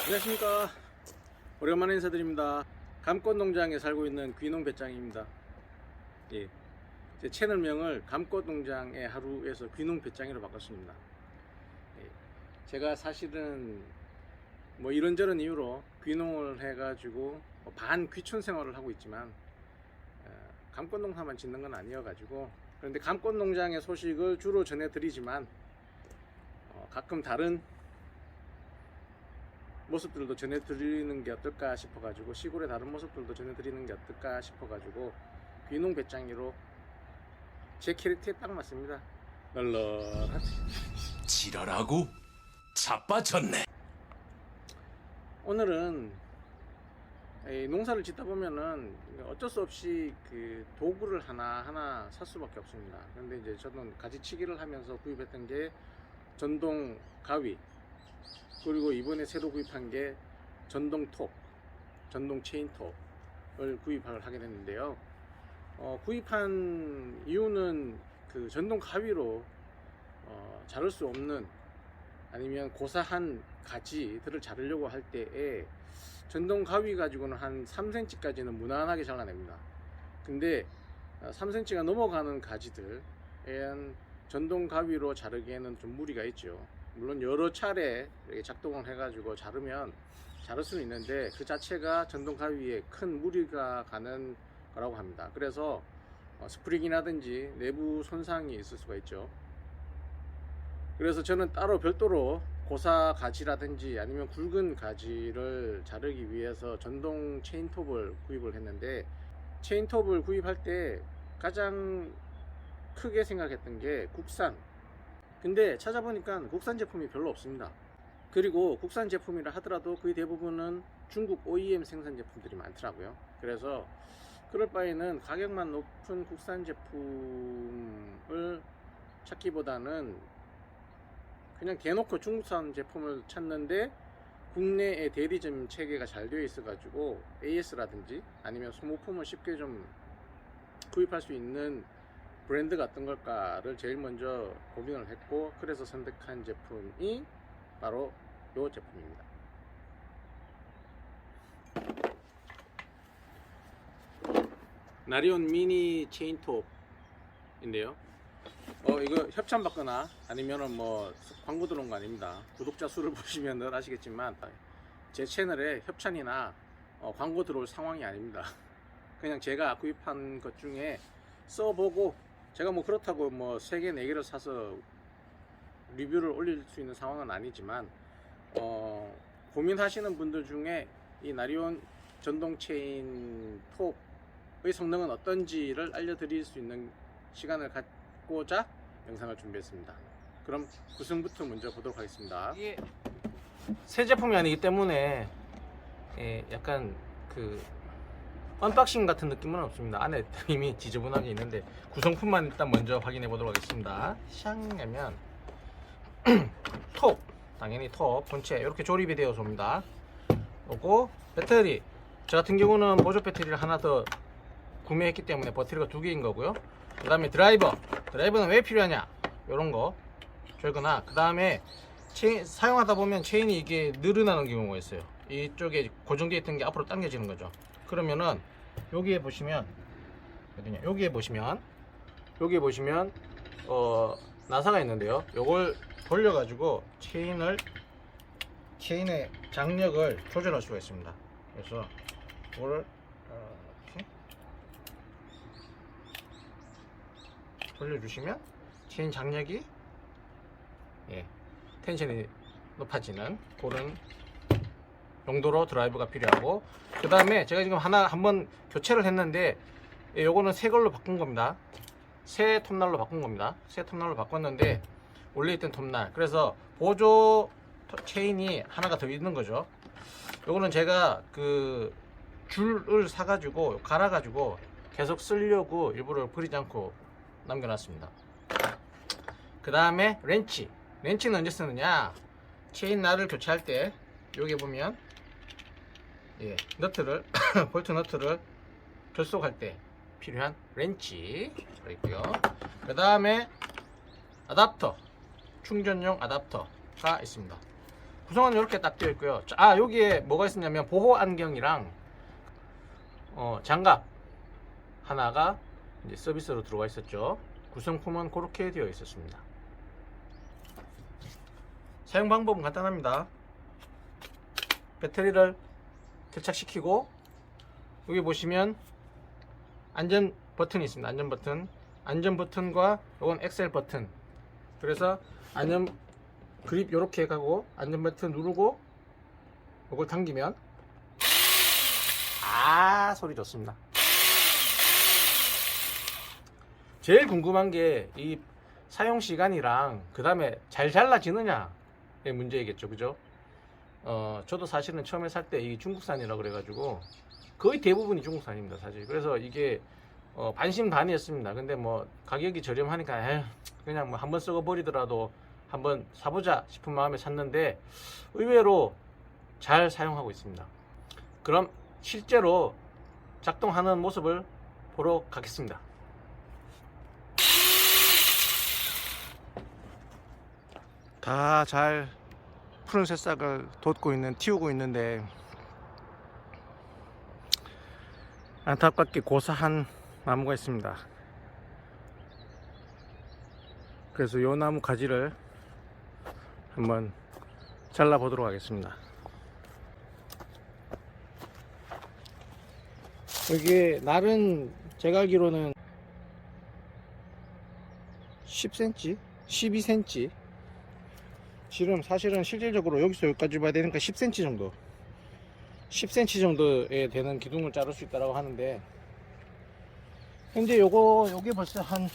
안녕하십니까. 오랜만에 인사드립니다. 감꽃 농장에 살고 있는 귀농 배짱입니다. 예, 제 채널명을 감꽃 농장의 하루에서 귀농 배짱이로 바꿨습니다. 예, 제가 사실은 뭐 이런저런 이유로 귀농을 해가지고 반 귀촌 생활을 하고 있지만 감꽃 농사만 짓는 건 아니어가지고, 그런데 감꽃 농장의 소식을 주로 전해드리지만 가끔 다른 모습들도 전해드리는 게 어떨까 싶어가지고, 시골의 다른 모습들도 전해드리는 게 어떨까 싶어가지고 귀농 배짱이로 제 캐릭터에 딱 맞습니다. 널널하지. 지랄하고 자빠졌네. 오늘은 농사를 짓다 보면은 어쩔 수 없이 그 도구를 하나하나 살 수밖에 없습니다. 그런데 이제 저는 가지치기를 하면서 구입했던 게 전동 가위, 그리고 이번에 새로 구입한 게 전동 톱, 전동 체인 톱을 구입을 하게 됐는데요. 구입한 이유는 그 전동 가위로 자를 수 없는, 아니면 고사한 가지들을 자르려고 할 때에 전동 가위 가지고는 한 3cm까지는 무난하게 잘라냅니다. 근데 3cm가 넘어가는 가지들은 전동 가위로 자르기에는 좀 무리가 있죠. 물론 여러 차례 작동을 해가지고 자르면 자를 수는 있는데, 그 자체가 전동 가위에 큰 무리가 가는 거라고 합니다. 그래서 스프링이라든지 내부 손상이 있을 수가 있죠. 그래서 저는 따로 별도로 고사 가지라든지 아니면 굵은 가지를 자르기 위해서 전동 체인톱을 구입을 했는데, 체인톱을 구입할 때 가장 크게 생각했던 게 국산. 근데 찾아보니까 국산 제품이 별로 없습니다. 그리고 국산 제품이라 하더라도 거의 대부분은 중국 OEM 생산 제품들이 많더라고요. 그래서 그럴 바에는 가격만 높은 국산 제품을 찾기보다는 그냥 대놓고 중국산 제품을 찾는데, 국내에 대리점 체계가 잘 되어 있어 가지고 AS라든지 아니면 소모품을 쉽게 좀 구입할 수 있는 브랜드가 어떤 걸까를 제일 먼저 고민을 했고, 그래서 선택한 제품이 바로 이 제품입니다. 나리온 미니 체인톱인데요. 이거 협찬 받거나 아니면은 뭐 광고 들어온 거 아닙니다. 구독자 수를 보시면 아시겠지만 제 채널에 협찬이나 광고 들어올 상황이 아닙니다. 그냥 제가 구입한 것 중에 써보고, 제가 뭐 그렇다고 뭐 3개 4개를 사서 리뷰를 올릴 수 있는 상황은 아니지만, 고민하시는 분들 중에 이 나리온 전동 체인 톱의 성능은 어떤지를 알려드릴 수 있는 시간을 갖고자 영상을 준비했습니다. 그럼 구성부터 먼저 보도록 하겠습니다. 이게 새 제품이 아니기 때문에 약간 그 언박싱 같은 느낌은 없습니다. 안에 이미 지저분하게 있는데 구성품만 일단 먼저 확인해 보도록 하겠습니다. 샹하면 톱, 당연히 톱 본체 이렇게 조립이 되어서 옵니다. 그리고 배터리, 저 같은 경우는 보조 배터리를 하나 더 구매했기 때문에 배터리가 2개인 거고요. 그 다음에 드라이버는 왜 필요하냐, 이런 거 줄거나, 그 다음에 사용하다 보면 체인이 이게 늘어나는 경우가 있어요. 이쪽에 고정되어 있던 게 앞으로 당겨지는 거죠. 그러면은 여기에 보시면 어디냐, 여기에 보시면 나사가 있는데요. 요걸 돌려 가지고 체인의 장력을 조절할 수가 있습니다. 그래서 이거를 이렇게 돌려주시면 체인 장력이 텐션이 높아지는 그런 용도로 드라이브가 필요하고, 그 다음에 제가 지금 한번 교체를 했는데, 요거는 새 걸로 바꾼 겁니다. 새 톱날로 바꾼 겁니다. 새 톱날로 바꿨는데 원래 있던 톱날, 그래서 보조 체인이 하나가 더 있는 거죠. 요거는 제가 그 줄을 사가지고 갈아가지고 계속 쓰려고 일부러 버리지 않고 남겨놨습니다. 그 다음에 렌치는 언제 쓰느냐, 체인 날을 교체할 때 여기 보면 너트를 볼트 너트를 결속할 때 필요한 렌치 있고요. 그 다음에 아답터, 충전용 아답터가 있습니다. 구성은 이렇게 딱 되어 있고요. 여기에 뭐가 있었냐면 보호 안경이랑 장갑 하나가 이제 서비스로 들어와 있었죠. 구성품은 그렇게 되어 있었습니다. 사용 방법은 간단합니다. 배터리를 결착시키고 여기 보시면 안전 버튼이 있습니다. 안전 버튼과 이건 엑셀 버튼. 그래서 안전 그립 이렇게 가고 안전 버튼 누르고 이걸 당기면 소리 좋습니다. 제일 궁금한 게 이 사용 시간이랑 그 다음에 잘 잘라지느냐의 문제이겠죠, 그죠? 저도 사실은 처음에 살 때 이 중국산이라 그래가지고 거의 대부분이 중국산입니다, 사실. 그래서 이게 반신반의였습니다. 근데 뭐 가격이 저렴하니까 그냥 뭐 한번 썩어 버리더라도 한번 사보자 싶은 마음에 샀는데 의외로 잘 사용하고 있습니다. 그럼 실제로 작동하는 모습을 보러 가겠습니다. 다 잘 푸른 새싹을 틔우고 있는데 안타깝게 고사한 나무가 있습니다. 그래서 이 나무 가지를 한번 잘라 보도록 하겠습니다. 여기에 날은 제가 알기로는 10cm? 12cm? 지금 사실은 실질적으로 여기서 여기까지 봐야 되니까 10cm 정도 10cm 정도에 되는 기둥을 자를 수 있다고 하는데 현재 요게 벌써 한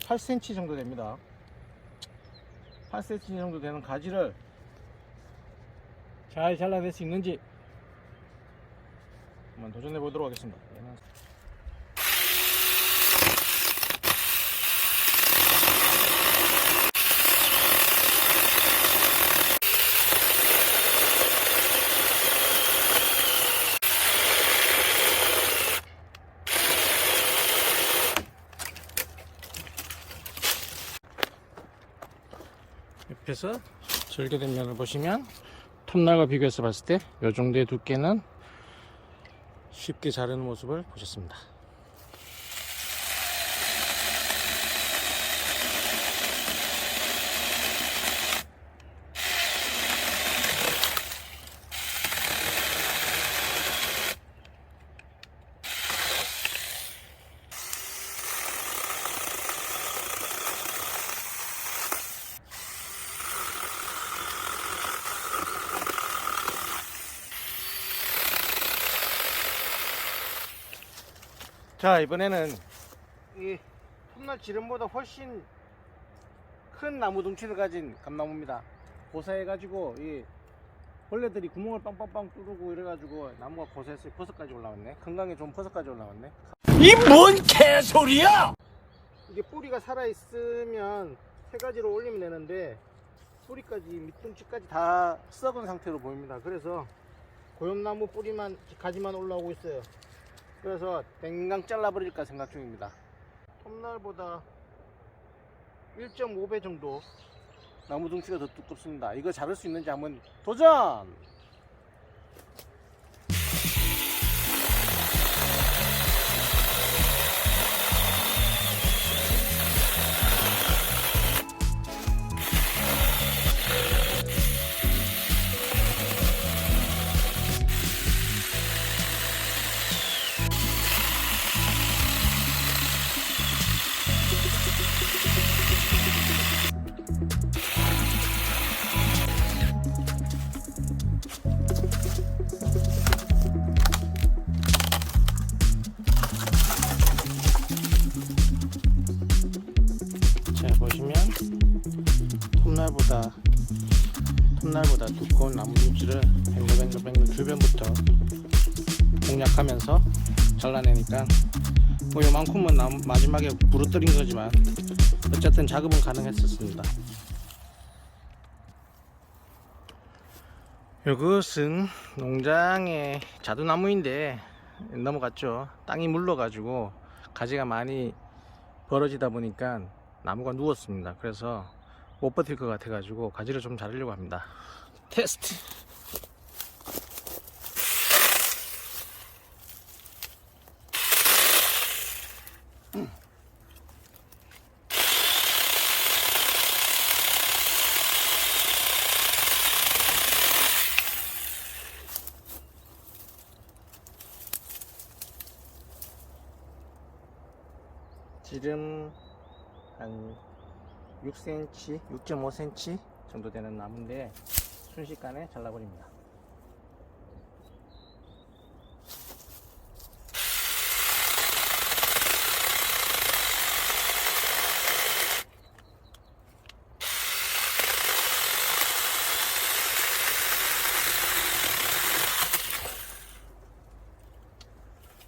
8cm 정도 됩니다. 8cm 정도 되는 가지를 잘 잘라낼 수 있는지 한번 도전해 보도록 하겠습니다. 옆에서 절개된 면을 보시면 톱날과 비교해서 봤을 때 이 정도의 두께는 쉽게 자르는 모습을 보셨습니다. 자, 이번에는 이 톱날 지름보다 훨씬 큰 나무 둥치를 가진 감나무입니다. 고사해가지고 이 벌레들이 구멍을 빵빵빵 뚫고 이래가지고 나무가 고사했어요. 버섯까지 올라왔네. 건강에 좋은 버섯까지 올라왔네. 이 뭔 개소리야! 이게 뿌리가 살아있으면 세 가지로 올리면 되는데 뿌리까지 밑둥치까지 다 썩은 상태로 보입니다. 그래서 고염나무 뿌리만 가지만 올라오고 있어요. 그래서 땡강 잘라버릴까 생각 중입니다. 톱날보다 1.5배 정도 나무 둥치가 더 두껍습니다. 이거 자를 수 있는지 한번 도전! 보시면 톱날보다 두꺼운 나무 둥치를 뱅글뱅글 주변부터 공략하면서 잘라내니까 뭐 요만큼은 마지막에 부러뜨린 거지만 어쨌든 작업은 가능했었습니다. 이것은 농장의 자두나무인데 넘어갔죠. 땅이 물러가지고 가지가 많이 벌어지다 보니까 나무가 누웠습니다. 그래서 못 버틸 것 같아가지고 가지를 좀 자르려고 합니다. 테스트. 지름 한 6cm, 6.5cm 정도 되는 나무인데 순식간에 잘라버립니다.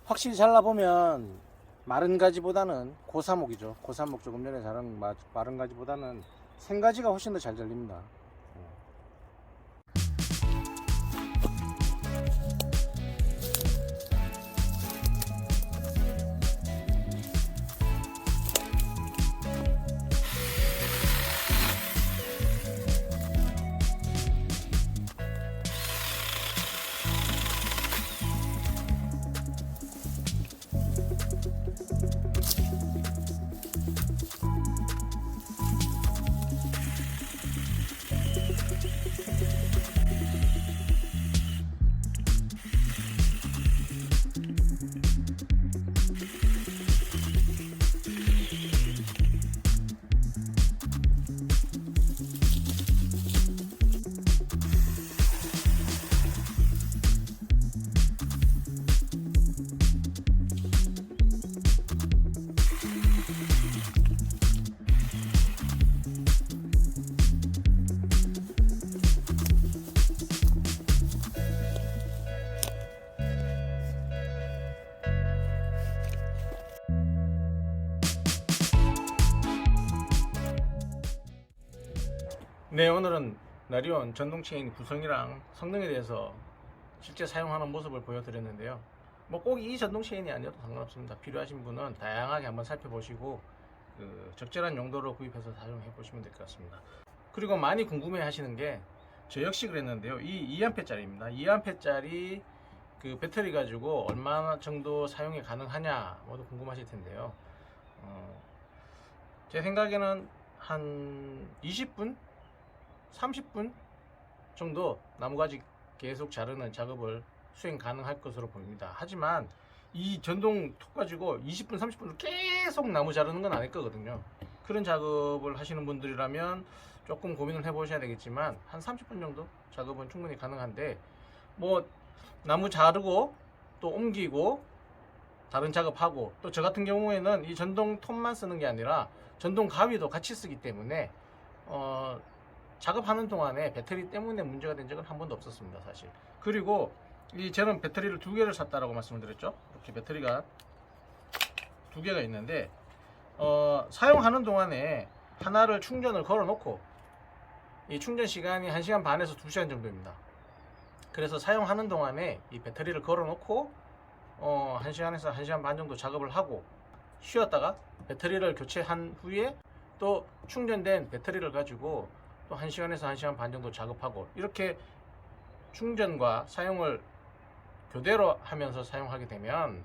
확실히 잘라보면 마른 가지보다는 고사목이죠. 고사목 조금 전에 자른 마른 가지보다는 생가지가 훨씬 더 잘 잘립니다. 네, 오늘은 나리온 전동체인 구성이랑 성능에 대해서 실제 사용하는 모습을 보여드렸는데요. 뭐 꼭 이 전동체인이 아니어도 상관없습니다. 필요하신 분은 다양하게 한번 살펴보시고 적절한 용도로 구입해서 사용해 보시면 될 것 같습니다. 그리고 많이 궁금해 하시는 게 저 역시 그랬는데요. 이 2A짜리입니다. 2A짜리 그 배터리 가지고 얼마나 정도 사용이 가능하냐 모두 궁금하실 텐데요. 제 생각에는 한 20분? 30분 정도 나무가지 계속 자르는 작업을 수행 가능할 것으로 보입니다. 하지만 이 전동 톱 가지고 20분, 30분을 계속 나무 자르는 건 아닐 거거든요. 그런 작업을 하시는 분들이라면 조금 고민을 해보셔야 되겠지만 한 30분 정도 작업은 충분히 가능한데, 뭐 나무 자르고 또 옮기고 다른 작업하고, 또 저 같은 경우에는 이 전동 톱만 쓰는 게 아니라 전동 가위도 같이 쓰기 때문에 작업하는 동안에 배터리 때문에 문제가 된 적은 한 번도 없었습니다, 사실. 그리고 저는 배터리를 2개를 샀다라고 말씀을 드렸죠. 이렇게 배터리가 2개가 있는데 사용하는 동안에 하나를 충전을 걸어 놓고, 이 충전 시간이 1시간 반에서 2시간 정도입니다. 그래서 사용하는 동안에 이 배터리를 걸어 놓고 1시간에서 1시간 반 정도 작업을 하고 쉬었다가 배터리를 교체한 후에 또 충전된 배터리를 가지고 또 1시간에서 1시간 반 정도 작업하고, 이렇게 충전과 사용을 교대로 하면서 사용하게 되면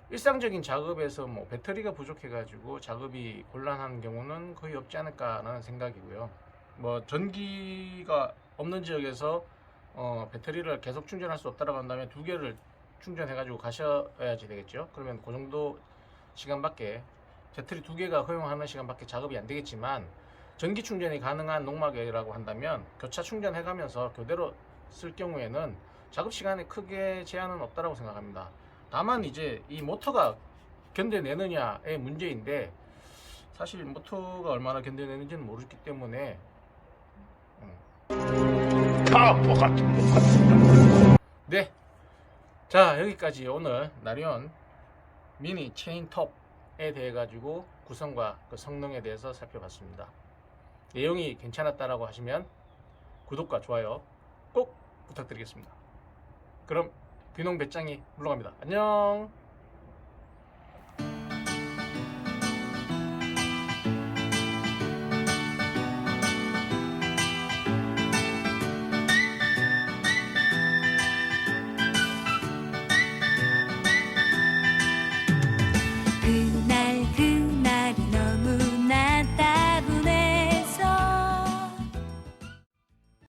일상적인 작업에서 뭐 배터리가 부족해 가지고 작업이 곤란한 경우는 거의 없지 않을까라는 생각이고요. 뭐 전기가 없는 지역에서 배터리를 계속 충전할 수 없다라고 한다면 2개를 충전해 가지고 가셔야지 되겠죠. 그러면 그 정도 시간밖에, 배터리 2개가 허용하는 시간밖에 작업이 안 되겠지만, 전기 충전이 가능한 농막이라고 한다면 교차 충전해 가면서 교대로 쓸 경우에는 작업 시간에 크게 제한은 없다라고 생각합니다. 다만 이제 이 모터가 견뎌내느냐의 문제인데, 사실 모터가 얼마나 견뎌내는지는 모르기 때문에 바보 같은 놈. 네, 자 여기까지 오늘 나리온 미니 체인 톱에 대해 가지고 구성과 그 성능에 대해서 살펴봤습니다. 내용이 괜찮았다라고 하시면 구독과 좋아요 꼭 부탁드리겠습니다. 그럼 귀농 배짱이 물러갑니다. 안녕.